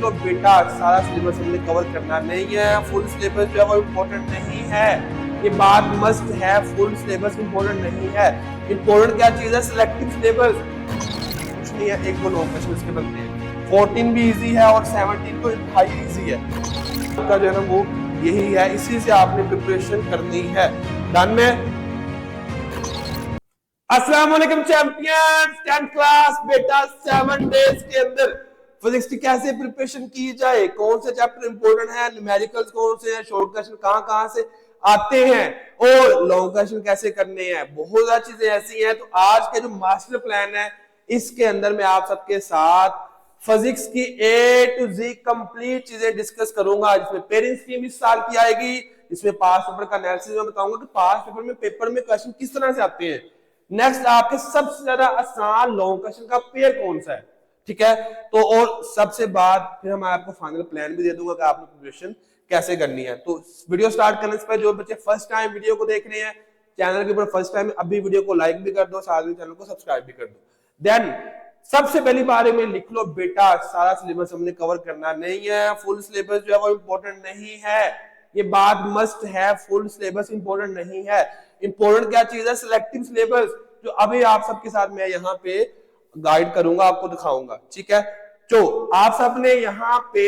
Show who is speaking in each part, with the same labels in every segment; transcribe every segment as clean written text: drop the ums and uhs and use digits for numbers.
Speaker 1: तो बेटा सारा सिलेबस हमने कवर करना नहीं है। फुल सिलेबस जो है वो इम्पोर्टेंट नहीं है, ये बात मस्ट है। फुल सिलेबस इम्पोर्टेंट नहीं है। इम्पोर्टेंट क्या चीज है? Selective syllabus. कुछ नहीं है, एक दो लॉन्ग क्वेश्चन इसके बनते हैं। 14 भी इजी है और 17 तो इंतहाई इजी है। आपका जो है ना वो यही है, इसी से आपने प्रिपरेशन करनी है। डन में अस्सलाम वालेकुम चैंपियंस, 10th क्लास बेटा 7 डेज के अंदर फिजिक्स की कैसे प्रिपरेशन की जाए, कौन से चैप्टर इंपॉर्टेंट है, न्यूमेरिकल्स कौन से हैं, शॉर्ट क्वेश्चन कहां से आते हैं और लॉन्ग क्वेश्चन कैसे करने हैं, बहुत सारी चीजें ऐसी हैं। तो आज के जो मास्टर प्लान है इसके अंदर मैं आप सबके साथ फिजिक्स की A to Z कंप्लीट चीजें डिस्कस करूंगा, जिसमें पेयरिंग स्कीम इस साल की आएगी, इसमें पास पेपर का एनालिसिस मैं बताऊंगा कि पास पेपर में क्वेश्चन किस तरह से आते हैं। नेक्स्ट आपके सबसे ज्यादा आसान लॉन्ग क्वेश्चन का पेयर कौन सा है, ठीक है। तो और सबसे बाद फिर हम आपको फाइनल प्लान भी दे दूंगा कि आपने प्रिपरेशन कैसे करनी है। तो वीडियो स्टार्ट करने से पहले जो बच्चे फर्स्ट टाइम वीडियो को देख रहे हैं चैनल के ऊपर फर्स्ट टाइम, अभी वीडियो को लाइक भी कर दो, साथ में चैनल को सब्सक्राइब भी कर दो। देन सबसे पहली बारे में लिख लो बेटा सारा सिलेबस हमने कवर करना नहीं है। फुल सिलेबस जो है वो इम्पोर्टेंट नहीं है, ये बात मस्ट है। फुल सिलेबस इंपॉर्टेंट नहीं है। इंपॉर्टेंट क्या चीज है? सिलेक्टिव सिलेबस, जो अभी आप सबके साथ मैं यहाँ पे गाइड करूंगा, आपको दिखाऊंगा, ठीक है। तो आप सबने यहाँ पे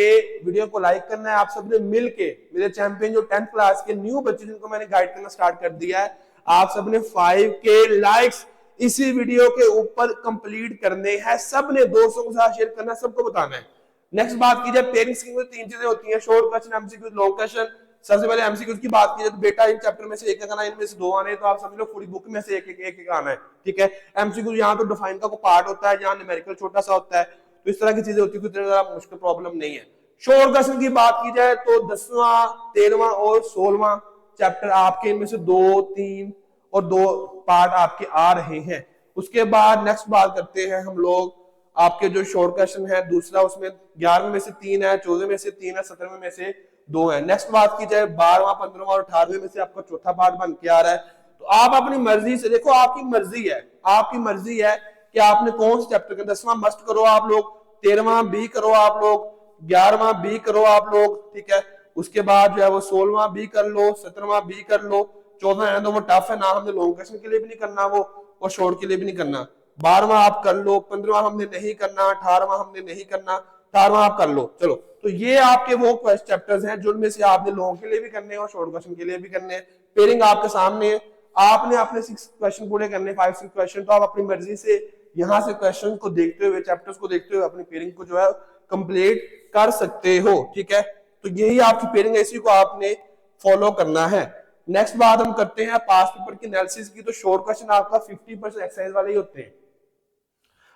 Speaker 1: वीडियो को लाइक करना है, आप सबने मिलके मेरे चैंपियन जो 10th क्लास के न्यू बच्चे जिनको मैंने गाइड करना स्टार्ट कर दिया है, आप सबने 5K लाइक्स इसी वीडियो के ऊपर कंप्लीट करने हैं। सबने दोस्तों के साथ शेयर करना, सबको बताना है। नेक्स्ट बात की जाए पेयरिंग स्कीम में तीन चीजें होती हैं, short question, MCQ, long question. सबसे पहले एमसीक्यू की बात की जाए तो बेटा इन चैप्टर में से एक आना, इनमें से दो आने, तो आप समझ लो पूरी बुक में से एक आना है, ठीक है। एमसीक्यू यहाँ तो डिफाइन का पार्ट होता है, यहाँ न्यूमेरिकल छोटा सा होता है, तो इस तरह की चीजें होती है, कोई ज्यादा मुश्किल प्रॉब्लम नहीं है। शॉर्ट क्वेश्चन की बात की जाए तो 10वां 13वां और 16वां चैप्टर आपके इनमें से 2 3 और 2 पार्ट आपके आ रहे हैं। उसके बाद नेक्स्ट बात करते हैं हम लोग आपके जो शॉर्ट क्वेश्चन है दूसरा, उसमें 11वें में से 3 है, 14वें में से 3 है, 17वें में से 2 है। नेक्स्ट बात की जाए 12वां 15वां और 18वें में से आपका चौथा पार्ट बन के आ रहा है। तो आप अपनी मर्जी से देखो, आपकी मर्जी है, आपकी मर्जी है कि आपने कौन से चैप्टर का 10वां मस्ट करो आप लोग, 13वां भी करो आप लोग, 11वां भी करो आप लोग, ठीक है। उसके बाद जो है वो 16वां भी कर लो, 17वां भी कर लो, 14वां तो वो टफ है ना, हमने लॉन्ग क्वेश्चन के लिए भी नहीं करना वो और शॉर्ट के लिए भी नहीं करना। 12वां आप कर लो, 15वां हमने नहीं करना, 18वां हमने नहीं करना, 18वां आप कर लो। चलो, तो ये आपके वो चैप्टर्स हैं जिनमें से आपने लॉन्ग के लिए भी करने हैं और शॉर्ट क्वेश्चन के लिए भी करने हैं। पेयरिंग आपके सामने है, आपने अपने 6 क्वेश्चन पूरे करने, 5-6 क्वेश्चन, तो आप अपनी मर्जी से यहाँ से क्वेश्चन को देखते हुए, चैप्टर्स को देखते हुए अपनी पेयरिंग को जो है कंप्लीट कर सकते हो, ठीक है। तो यही आपकी पेयरिंग है, इसी को आपने फॉलो करना है। नेक्स्ट बात हम करते हैं पास्ट पेपर की एनालिसिस की। तो शॉर्ट क्वेश्चन आपका 50% एक्सरसाइज वाले ही होते हैं,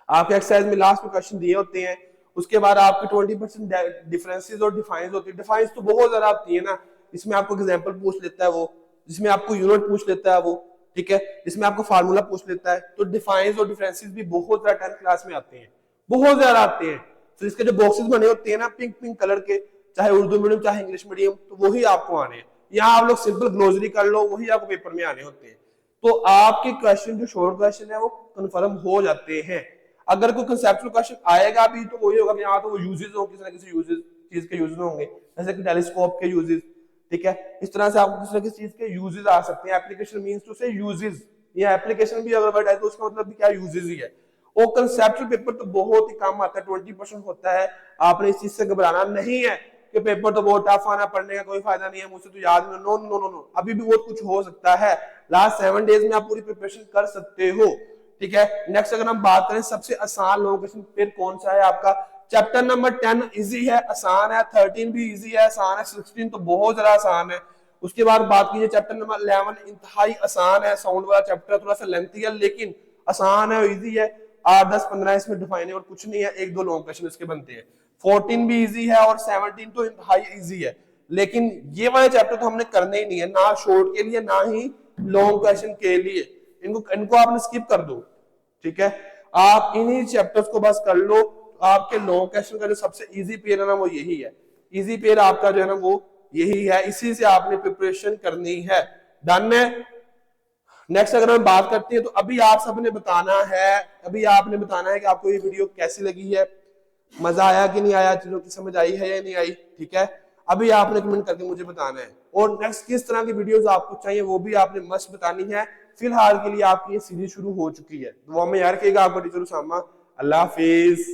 Speaker 1: आपके एक्सरसाइज में लास्ट में क्वेश्चन दिए होते हैं। उसके बाद आपके 20% डिफरेंसेस और डिफाइंस होती है। डिफाइंस तो बहुत ज्यादा आती है ना, इसमें आपको एग्जांपल पूछ लेता है वो, जिसमें आपको यूनिट पूछ लेता है वो, ठीक है, इसमें आपको फार्मूला पूछ लेता है। तो डिफाइंस और डिफरेंसेस भी बहुत ज्यादा 10th क्लास में आते हैं, बहुत ज्यादा आते हैं। तो इसके जो बॉक्सेस बने होते हैं ना पिंक पिंक कलर के, चाहे उर्दू मीडियम चाहे इंग्लिश मीडियम, तो वही आपको आने हैं। यहाँ आप लोग सिंपल ग्लोसरी कर लो, वही आपको पेपर में आने होते हैं। तो आपके क्वेश्चन जो शॉर्ट क्वेश्चन है वो कंफर्म हो जाते हैं। अगर कोई कंसेप्चुअल क्वेश्चन आएगा भी तो वही होगा कि यहाँ तो वो यूजेस हो, किसी ना किसी यूजेस चीज के यूजेस होंगे, जैसे कि टेलीस्कोप के यूजेस, ठीक है। इस तरह से आपको किसी ना किसी चीज के यूजेस आ सकते हैं। एप्लीकेशन मींस टू से यूजेस, ये एप्लीकेशन भी अगर वर्ड है तो उसका मतलब भी क्या, यूजेस ही है। और कंसेप्चुअल पेपर तो बहुत ही कम आता है, 20% होता है। आपने इस चीज से घबराना नहीं है कि पेपर तो बहुत टफ आना, पढ़ने का कोई फायदा नहीं है, मुझसे तो याद नहीं। नो नो नो नो, अभी भी बहुत कुछ हो सकता है। लास्ट 7 डेज में आप पूरी प्रिपरेशन कर सकते हो, ठीक है। नेक्स्ट अगर हम बात करें सबसे आसान लॉन्ग क्वेश्चन पेपर कौन सा है, आपका चैप्टर नंबर 10 इजी है, आसान है। 13 भी इजी है, आसान है। 16 तो बहुत ज्यादा आसान है। उसके बाद बात कीजिए चैप्टर नंबर 11 इंतहाई आसान है, साउंड वाला चैप्टर, थोड़ा सा लेंथी है लेकिन आसान है, इजी है। 8 10 15 इसमें डिफाइन है और कुछ नहीं है, एक दो लॉन्ग क्वेश्चन इसके बनते हैं। 14 भी इजी है और 17 तो इंतहाई इजी है। लेकिन ये वाले चैप्टर तो हमने करने ही नहीं है, ना शॉर्ट के लिए ना ही लॉन्ग क्वेश्चन के लिए। इनको आपने स्किप कर दो, ठीक है। आप इन्हीं चैप्टर्स को बस कर लो। आपके लॉन्ग क्वेश्चन का जो सबसे इजी पेयर है ना वो यही है, इजी पेयर आपका जो है ना वो यही है, इसी से आपने प्रिपरेशन करनी है। डन में नेक्स्ट अगर हम बात करते हैं तो अभी आप सबने बताना है, अभी आपने बताना है कि आपको ये वीडियो कैसी लगी है। मजा आया कि नहीं आया, चीजों की समझ आई है या नहीं आई, ठीक है। अभी आपने कमेंट करके मुझे बताना है, और नेक्स्ट किस तरह की वीडियोस आपको चाहिए वो भी आपने मस्त बतानी है। फिलहाल के लिए आपकी ये सीरीज शुरू हो चुकी है। दुआ में याद रखिएगा। आपका टीचर उसामा। अल्लाह हाफिज।